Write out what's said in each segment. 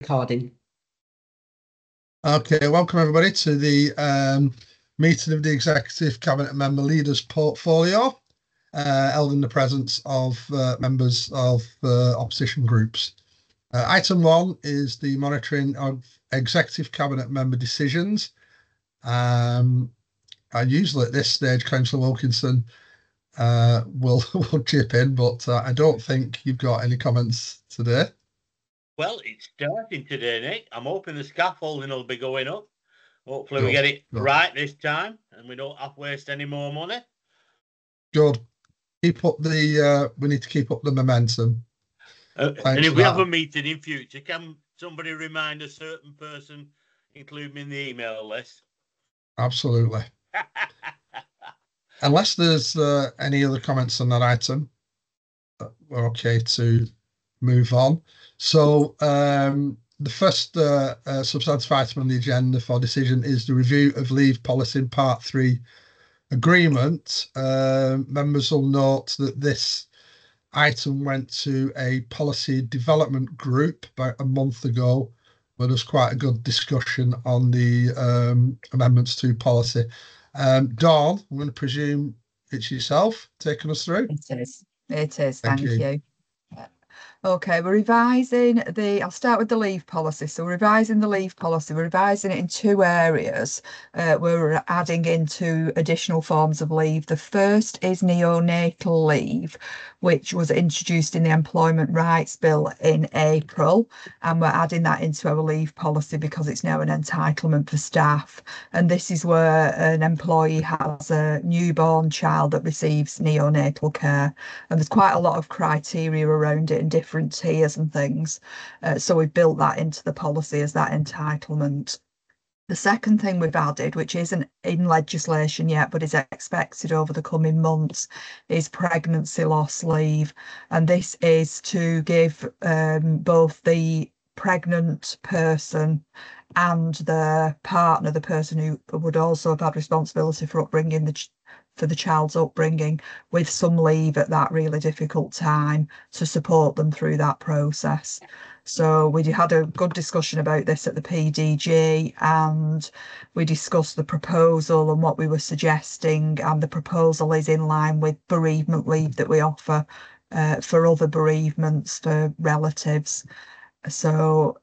Recording. Okay, welcome everybody to the meeting of the Executive Cabinet Member Leaders Portfolio, held in the presence of members of opposition groups. Item 1 is the monitoring of Executive Cabinet Member decisions. Usually at this stage, Councillor Wilkinson will chip in, but I don't think you've got any comments today. Well, it's starting today, Nick. I'm hoping the scaffolding will be going up. Hopefully we get it right this time and we don't have to waste any more money. Good. Keep up the we need to keep up the momentum. And if we have a meeting in future, can somebody remind a certain person, include me in the email list? Absolutely. Unless there's any other comments on that item, we're okay to move on. So the first substantive item on the agenda for decision is the review of leave policy in Part 3 agreement. Members will note that this item went to a policy development group about a month ago, where there's quite a good discussion on the amendments to policy. Dawn, I'm going to presume it's yourself taking us through. It is. Thank you. Okay, we're revising I'll start with the leave policy. So we're revising the leave policy. We're revising it in two areas. We're adding into additional forms of leave. The first is neonatal leave, which was introduced in the Employment Rights Bill in April. And we're adding that into our leave policy because it's now an entitlement for staff. And this is where an employee has a newborn child that receives neonatal care. And there's quite a lot of criteria around it and different tiers and things. So we've built that into the policy as that entitlement. The second thing we've added, which isn't in legislation yet, but is expected over the coming months, is pregnancy loss leave. And this is to give both the pregnant person and the partner, the person who would also have had responsibility for upbringing the child's upbringing, with some leave at that really difficult time to support them through that process. So we had a good discussion about this at the PDG, and we discussed the proposal and what we were suggesting, and the proposal is in line with bereavement leave that we offer for other bereavements for relatives. So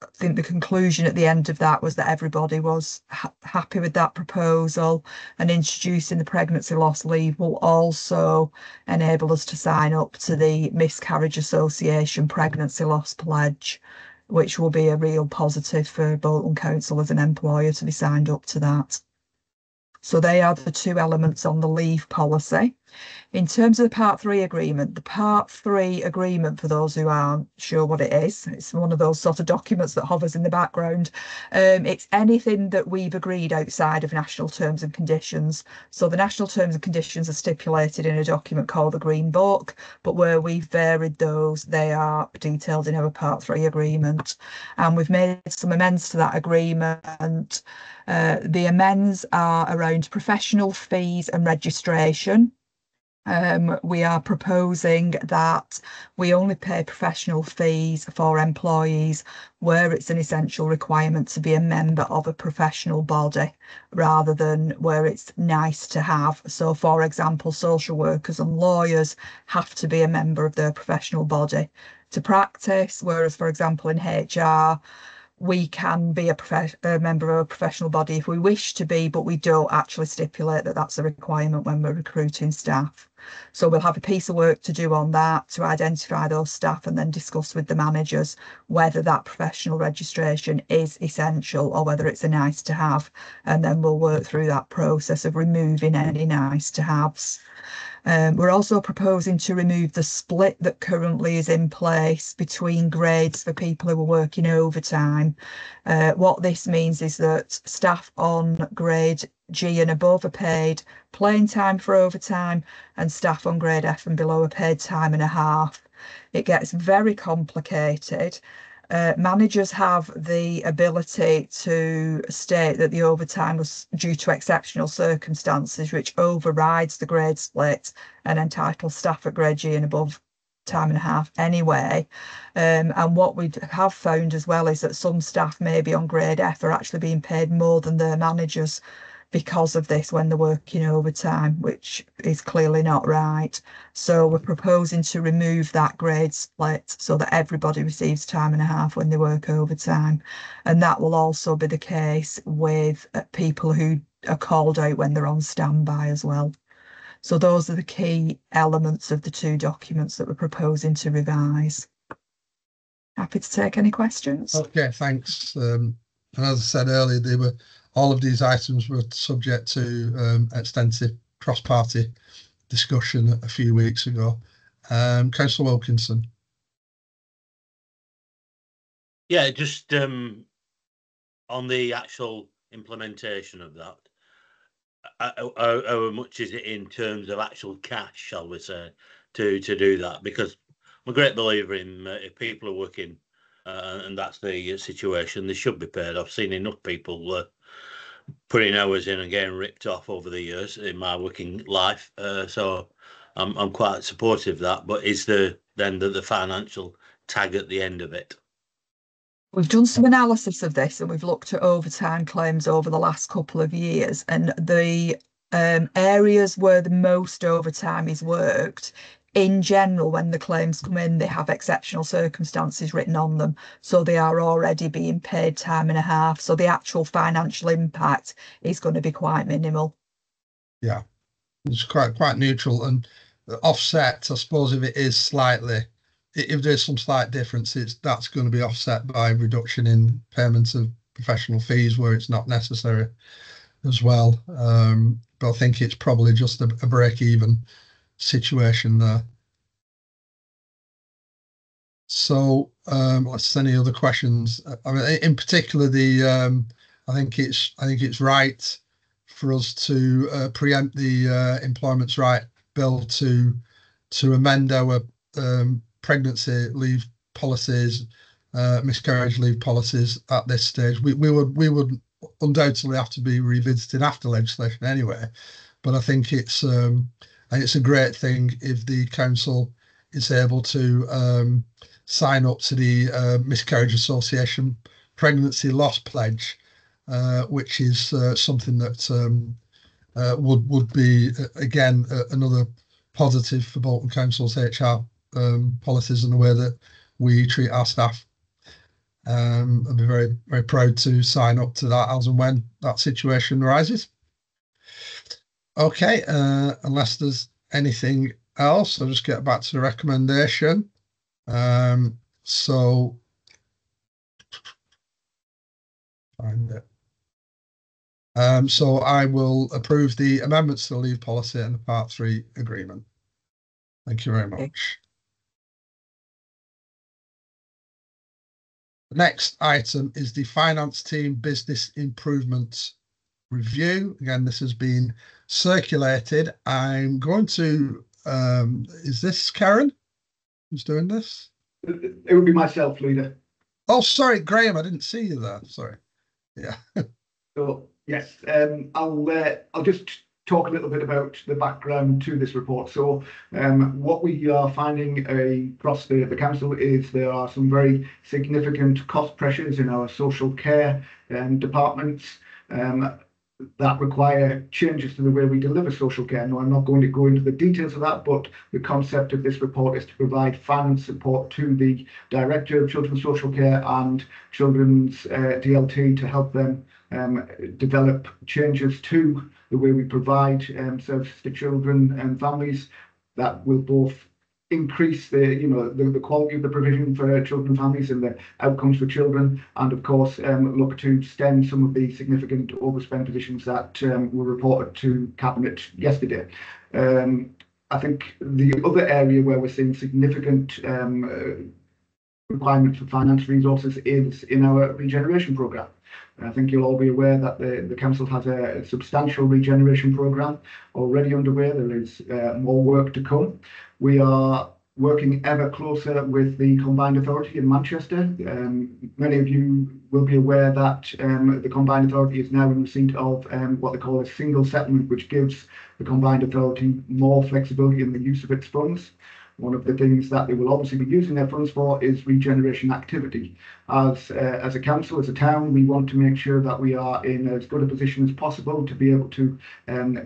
I think the conclusion at the end of that was that everybody was happy with that proposal, and introducing the pregnancy loss leave will also enable us to sign up to the Miscarriage Association Pregnancy Loss Pledge, which will be a real positive for Bolton Council as an employer to be signed up to that. So they are the two elements on the leave policy. In terms of the Part 3 agreement, the Part 3 agreement, for those who aren't sure what it is, it's one of those sort of documents that hovers in the background. It's anything that we've agreed outside of national terms and conditions. So the national terms and conditions are stipulated in a document called the Green Book, but where we've varied those, they are detailed in our Part 3 agreement. And we've made some amends to that agreement. The amends are around professional fees and registration. We are proposing that we only pay professional fees for employees where it's an essential requirement to be a member of a professional body, rather than where it's nice to have. So, for example, social workers and lawyers have to be a member of their professional body to practice, whereas, for example, in HR, we can be a member of a professional body if we wish to be, but we don't actually stipulate that that's a requirement when we're recruiting staff. So we'll have a piece of work to do on that to identify those staff, and then discuss with the managers whether that professional registration is essential or whether it's a nice to have. And then we'll work through that process of removing any nice to haves. We're also proposing to remove the split that currently is in place between grades for people who are working overtime. What this means is that staff on grade G and above are paid plain time for overtime, and staff on grade F and below are paid time and a half. It gets very complicated. Managers have the ability to state that the overtime was due to exceptional circumstances, which overrides the grade split and entitles staff at grade G and above time and a half anyway. And what we have found as well is that some staff maybe on grade F are actually being paid more than their managers because of this when they're working overtime, which is clearly not right. So we're proposing to remove that grade split so that everybody receives time and a half when they work overtime. And that will also be the case with people who are called out when they're on standby as well. So those are the key elements of the two documents that we're proposing to revise. Happy to take any questions. Okay, thanks. And as I said earlier, all of these items were subject to extensive cross-party discussion a few weeks ago. Councillor Wilkinson. Yeah, just on the actual implementation of that, how much is it in terms of actual cash, shall we say, to do that? Because I'm a great believer in if people are working and that's the situation, they should be paid. I've seen enough people putting hours in and getting ripped off over the years in my working life, so I'm quite supportive of that. But is there then the financial tag at the end of it? We've done some analysis of this and we've looked at overtime claims over the last couple of years, and the areas where the most overtime is worked, in general, when the claims come in, they have exceptional circumstances written on them. So they are already being paid time and a half. So the actual financial impact is going to be quite minimal. Yeah, it's quite neutral and offset. I suppose if it is slightly, if there's some slight differences, that's going to be offset by reduction in payments of professional fees where it's not necessary as well. But I think it's probably just a break-even situation there. So let's see any other questions. I mean, in particular, I think it's right for us to preempt the Employment's Right Bill to amend our pregnancy leave policies, miscarriage leave policies at this stage. We would undoubtedly have to be revisited after legislation anyway, but I think it's a great thing if the council is able to sign up to the Miscarriage Association Pregnancy Loss Pledge, which is something that would be again another positive for Bolton Council's HR policies and the way that we treat our staff. I'd be very, very proud to sign up to that as and when that situation arises. Okay, unless there's anything else, I'll just get back to the recommendation. So find it. So I will approve the amendments to the leave policy and the Part 3 agreement. Thank you very much. The next item is the finance team business improvement review. Again, this has been circulated. I'm going to, is this Karen who's doing this? It would be myself, leader. Oh, sorry, Graham, I didn't see you there. Sorry. Yeah. So yes, I'll just talk a little bit about the background to this report. So what we are finding across the council is there are some very significant cost pressures in our social care departments that require changes to the way we deliver social care. Now, I'm not going to go into the details of that, but the concept of this report is to provide finance support to the Director of Children's Social Care and Children's DLT to help them develop changes to the way we provide services to children and families that will both increase the quality of the provision for children and families and the outcomes for children, and of course look to stem some of the significant overspend positions that were reported to Cabinet yesterday. I think the other area where we're seeing significant requirement for financial resources is in our regeneration programme. I think you'll all be aware that the council has a substantial regeneration programme already underway. There is more work to come. We are working ever closer with the Combined Authority in Manchester. Many of you will be aware that the Combined Authority is now in receipt of what they call a single settlement, which gives the Combined Authority more flexibility in the use of its funds. one of the things that they will obviously be using their funds for is regeneration activity. As a council, as a town, we want to make sure that we are in as good a position as possible to be able to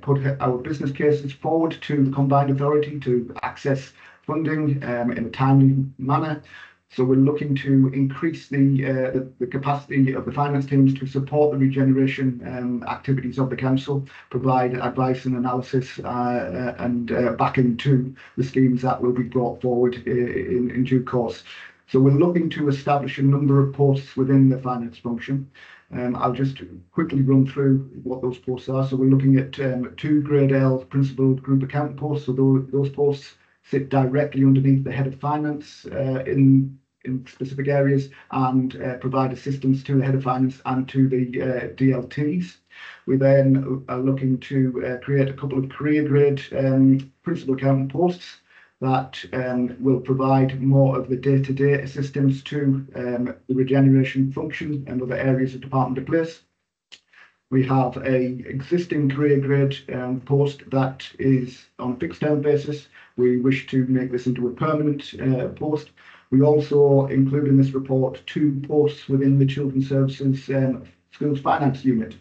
put our business cases forward to the combined authority to access funding in a timely manner. So we're looking to increase the capacity of the finance teams to support the regeneration activities of the council, provide advice and analysis and backing to the schemes that will be brought forward in due course. So we're looking to establish a number of posts within the finance function. I'll just quickly run through what those posts are. So we're looking at 2 Grade L Principal Group Accountant posts. So those posts sit directly underneath the head of finance in specific areas and provide assistance to the head of finance and to the DLTs. We then are looking to create a couple of career grade principal accountant posts that will provide more of the day-to-day assistance to the regeneration function and other areas of Department of Place. We have a existing career grade post that is on a fixed term basis. We wish to make this into a permanent post. We also include in this report 2 posts within the Children's Services Schools Finance Unit.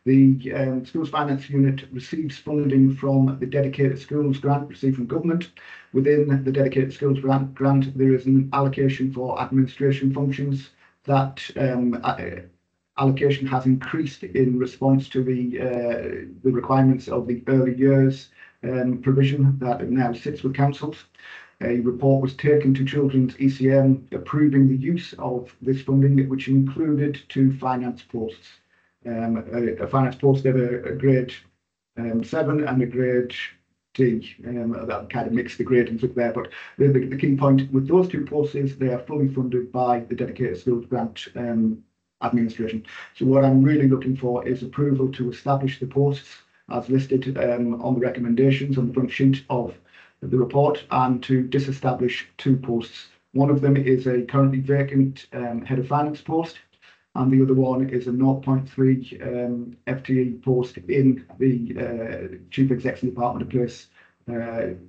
The Schools Finance Unit receives funding from the Dedicated Schools Grant received from government. Within the Dedicated Schools Grant, there is an allocation for administration functions. That allocation has increased in response to the requirements of the early years provision that now sits with councils. A report was taken to Children's ECM approving the use of this funding, which included 2 finance posts. A finance post at a grade 7 and a grade D. That kind of mixed the gradings up there, but the key point with those 2 posts is they are fully funded by the Dedicated Schools Grant administration. So what I'm really looking for is approval to establish the posts as listed on the recommendations on the front sheet of the report, and to disestablish 2 posts. One of them is a currently vacant head of finance post, and the other one is a 0.3 FTE post in the Chief Executive Department of Place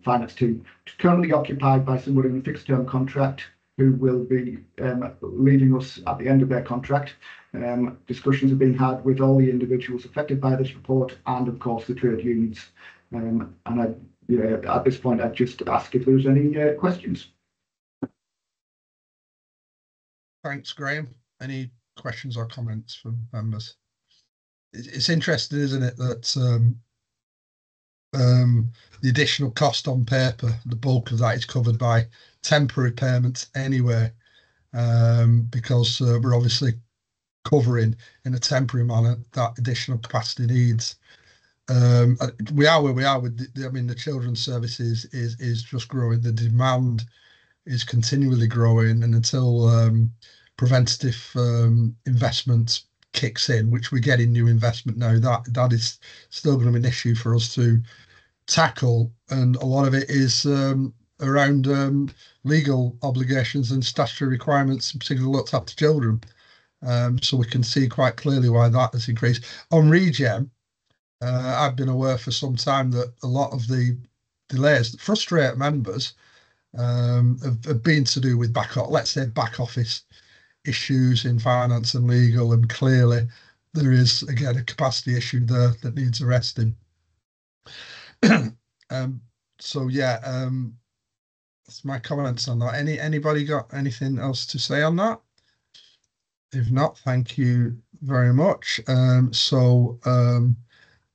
finance team, currently occupied by somebody in a fixed term contract who will be leaving us at the end of their contract. Discussions have been had with all the individuals affected by this report and of course the trade unions. And at this point, I'd just ask if there's any questions. Thanks, Graham. Any questions or comments from members? It's interesting, isn't it, that the additional cost on paper, the bulk of that is covered by temporary payments anyway, because we're obviously covering in a temporary manner that additional capacity needs. We are where we are with the children's services is just growing. The demand is continually growing, and until preventative investment kicks in, which we're getting new investment now, that is still going to be an issue for us to tackle, and a lot of it is around legal obligations and statutory requirements, particularly looked after children. So we can see quite clearly why that has increased. On regen, I've been aware for some time that a lot of the delays that frustrate members have been to do with back office issues in finance and legal, and clearly there is again a capacity issue there that needs arresting. So yeah, that's my comments on that. Anybody got anything else to say on that? If not, thank you very much.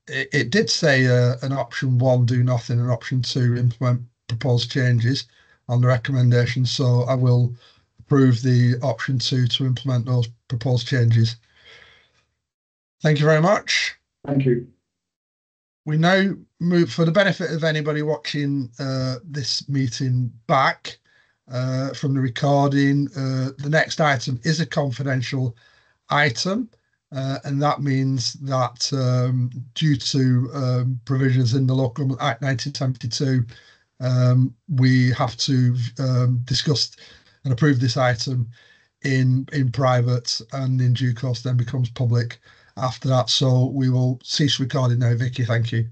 It did say an option 1, do nothing, and option 2, implement proposed changes on the recommendation. So I will approve the option 2 to implement those proposed changes. Thank you very much. Thank you. We now move, for the benefit of anybody watching this meeting back from the recording, the next item is a confidential item. And that means that due to provisions in the Local Government Act 1972, we have to discuss and approve this item in private, and in due course then becomes public after that. So we will cease recording now. Vicky, thank you.